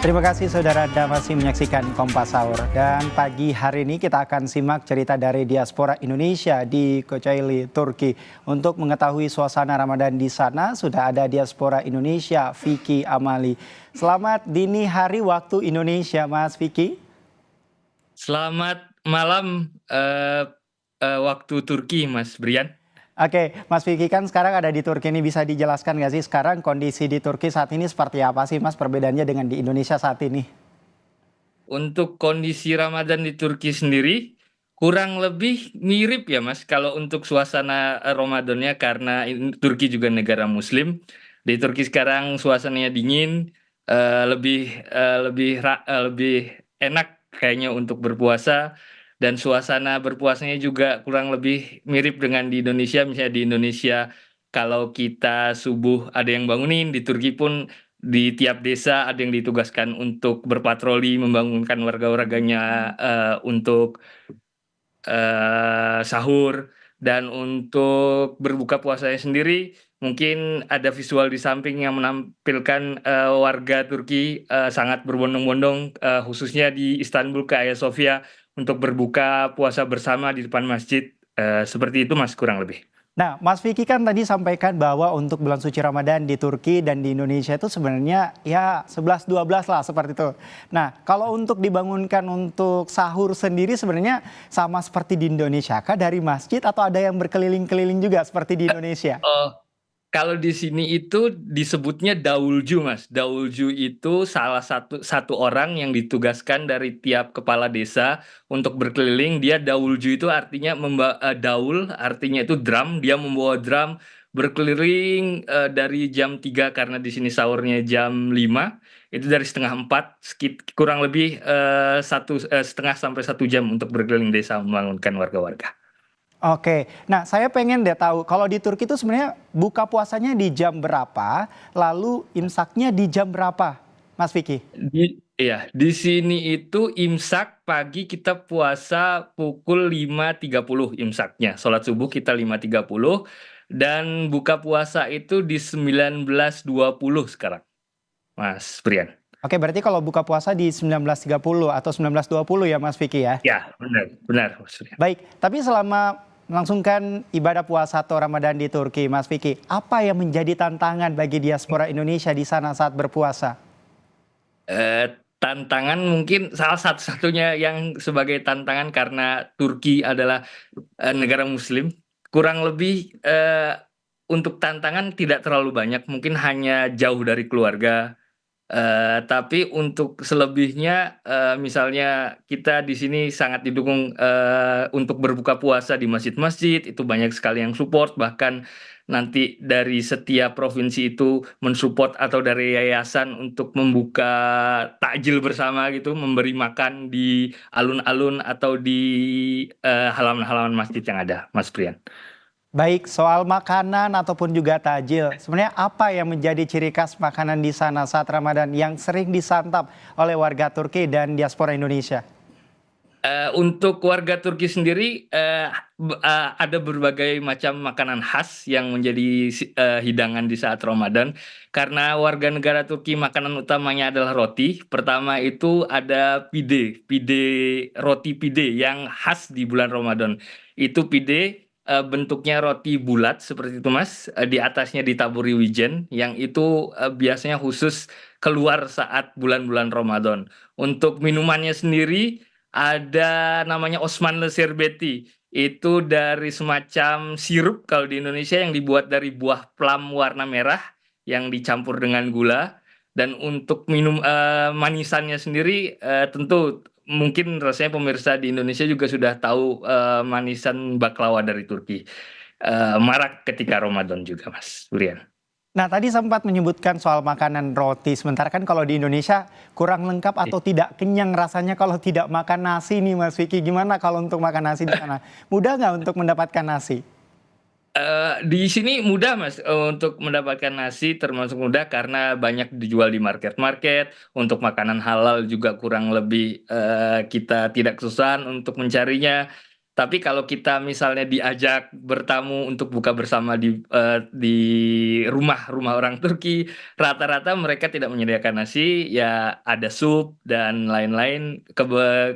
Terima kasih saudara Anda masih menyaksikan Kompas Sahur. Dan pagi hari ini kita akan simak cerita dari diaspora Indonesia di Kocaeli, Turki. Untuk mengetahui suasana Ramadan di sana sudah ada diaspora Indonesia, Vicky Amali. Selamat dini hari waktu Indonesia, Mas Vicky. Selamat malam waktu Turki, Mas Brian. Oke, Mas Vicky kan sekarang ada di Turki ini, bisa dijelaskan nggak sih sekarang kondisi di Turki saat ini seperti apa sih Mas, perbedaannya dengan di Indonesia saat ini? Untuk kondisi Ramadan di Turki sendiri kurang lebih mirip ya, Mas, kalau untuk suasana Ramadannya karena Turki juga negara Muslim. Di Turki sekarang suasananya dingin, lebih enak kayaknya untuk berpuasa, dan suasana berpuasanya juga kurang lebih mirip dengan di Indonesia. Misalnya di Indonesia kalau kita subuh ada yang bangunin, di Turki pun di tiap desa ada yang ditugaskan untuk berpatroli, membangunkan warga-warganya untuk sahur. Dan untuk berbuka puasanya sendiri mungkin ada visual di samping yang menampilkan warga Turki sangat berbondong-bondong, khususnya di Istanbul ke Hagia Sophia untuk berbuka puasa bersama di depan masjid. Seperti itu, Mas, kurang lebih. Nah, Mas Vicky kan tadi sampaikan bahwa untuk bulan suci Ramadan di Turki dan di Indonesia itu sebenarnya ya 11-12 lah seperti itu. Nah, kalau untuk dibangunkan untuk sahur sendiri sebenarnya sama seperti di Indonesia kah dari masjid atau ada yang berkeliling-keliling juga seperti di Indonesia? Oh, kalau di sini itu disebutnya daulju, Mas. Daulju itu salah satu orang yang ditugaskan dari tiap kepala desa untuk berkeliling. Dia daulju itu artinya daul artinya itu drum, dia membawa drum berkeliling dari jam 3 karena di sini sahurnya jam 5, itu dari setengah 4 kurang lebih setengah sampai 1 jam untuk berkeliling desa membangunkan warga-warga. Oke, nah saya pengen deh tahu kalau di Turki itu sebenarnya buka puasanya di jam berapa, lalu imsaknya di jam berapa, Mas Vicky? Di sini itu imsak pagi kita puasa pukul 5.30 imsaknya. Sholat subuh kita 5.30 dan buka puasa itu di 19.20 sekarang, Mas Brian. Oke, berarti kalau buka puasa di 19.30 atau 19.20 ya Mas Vicky ya? Ya, benar, benar, Mas Brian. Baik, tapi selama melangsungkan ibadah puasa atau Ramadan di Turki, Mas Vicky, apa yang menjadi tantangan bagi diaspora Indonesia di sana saat berpuasa? Tantangan mungkin salah satu-satunya yang sebagai tantangan karena Turki adalah negara Muslim, kurang lebih untuk tantangan tidak terlalu banyak, mungkin hanya jauh dari keluarga. Tapi untuk selebihnya, misalnya kita di sini sangat didukung untuk berbuka puasa di masjid-masjid, itu banyak sekali yang support, bahkan nanti dari setiap provinsi itu mensupport atau dari yayasan untuk membuka takjil bersama gitu, memberi makan di alun-alun atau di halaman-halaman masjid yang ada, Mas Prian. Baik, soal makanan ataupun juga tajil, sebenarnya apa yang menjadi ciri khas makanan di sana saat Ramadan yang sering disantap oleh warga Turki dan diaspora Indonesia? Untuk warga Turki sendiri, ada berbagai macam makanan khas yang menjadi hidangan di saat Ramadan. Karena warga negara Turki makanan utamanya adalah roti. Pertama itu ada roti pide yang khas di bulan Ramadan. Itu pide, bentuknya roti bulat seperti itu, Mas, di atasnya ditaburi wijen, yang itu biasanya khusus keluar saat bulan-bulan Ramadan. Untuk minumannya sendiri ada namanya Osmanlı Şerbeti. Itu dari semacam sirup kalau di Indonesia yang dibuat dari buah plum warna merah yang dicampur dengan gula. Dan untuk minum manisannya sendiri, tentu mungkin rasanya pemirsa di Indonesia juga sudah tahu manisan baklava dari Turki. Marak ketika Ramadan juga, Mas Brian. Nah, tadi sempat menyebutkan soal makanan roti. Sementara kan kalau di Indonesia kurang lengkap atau tidak kenyang rasanya kalau tidak makan nasi nih Mas Vicky. Gimana kalau untuk makan nasi di sana? Mudah nggak untuk mendapatkan nasi? Di sini mudah, Mas, untuk mendapatkan nasi termasuk mudah karena banyak dijual di market-market. Untuk makanan halal juga kurang lebih kita tidak kesusahan untuk mencarinya. Tapi kalau kita misalnya diajak bertamu untuk buka bersama di rumah-rumah orang Turki, rata-rata mereka tidak menyediakan nasi, ya ada sup dan lain-lain,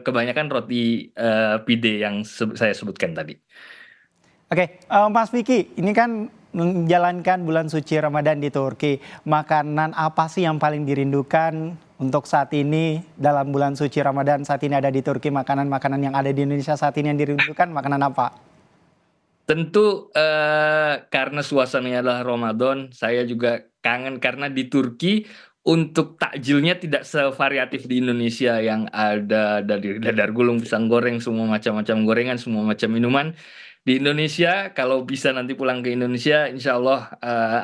kebanyakan roti, pide yang saya sebutkan tadi. Oke, Mas Vicky, ini kan menjalankan bulan suci Ramadan di Turki. Makanan apa sih yang paling dirindukan untuk saat ini dalam bulan suci Ramadan saat ini ada di Turki? Makanan-makanan yang ada di Indonesia saat ini yang dirindukan makanan apa? Tentu, karena suasananya adalah Ramadan, saya juga kangen karena di Turki untuk takjilnya tidak sevariatif di Indonesia yang ada dari dadar gulung, pisang goreng, semua macam-macam gorengan, semua macam minuman. Di Indonesia kalau bisa nanti pulang ke Indonesia insya Allah,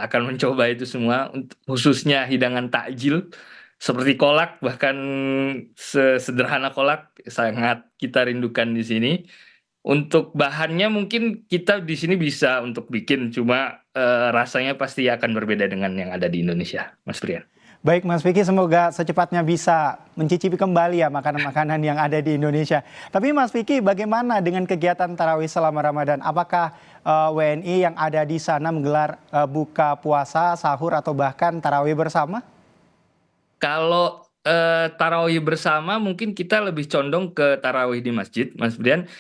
akan mencoba itu semua, khususnya hidangan takjil seperti kolak, bahkan sesederhana kolak sangat kita rindukan di sini. Untuk bahannya mungkin kita di sini bisa untuk bikin, cuma, rasanya pasti akan berbeda dengan yang ada di Indonesia, Mas Brian. Baik Mas Vicky, semoga secepatnya bisa mencicipi kembali ya makanan-makanan yang ada di Indonesia. Tapi Mas Vicky, bagaimana dengan kegiatan tarawih selama Ramadan? Apakah WNI yang ada di sana menggelar buka puasa, sahur atau bahkan tarawih bersama? Kalau, tarawih bersama mungkin kita lebih condong ke tarawih di masjid, Mas Brian.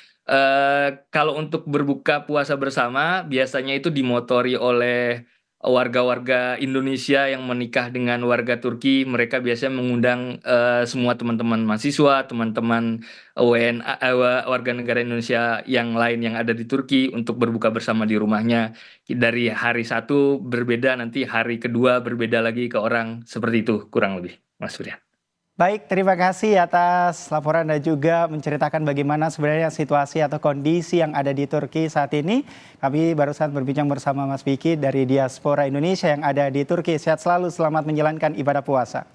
Kalau untuk berbuka puasa bersama, biasanya itu dimotori oleh warga-warga Indonesia yang menikah dengan warga Turki. Mereka biasanya mengundang, semua teman-teman mahasiswa, teman-teman WNA warga negara Indonesia yang lain yang ada di Turki untuk berbuka bersama di rumahnya. Dari hari satu berbeda, nanti hari kedua berbeda lagi ke orang, seperti itu kurang lebih, Mas Surya. Baik, terima kasih atas laporan dan juga menceritakan bagaimana sebenarnya situasi atau kondisi yang ada di Turki saat ini. Kami barusan berbincang bersama Mas Vicky dari diaspora Indonesia yang ada di Turki. Sehat selalu, selamat menjalankan ibadah puasa.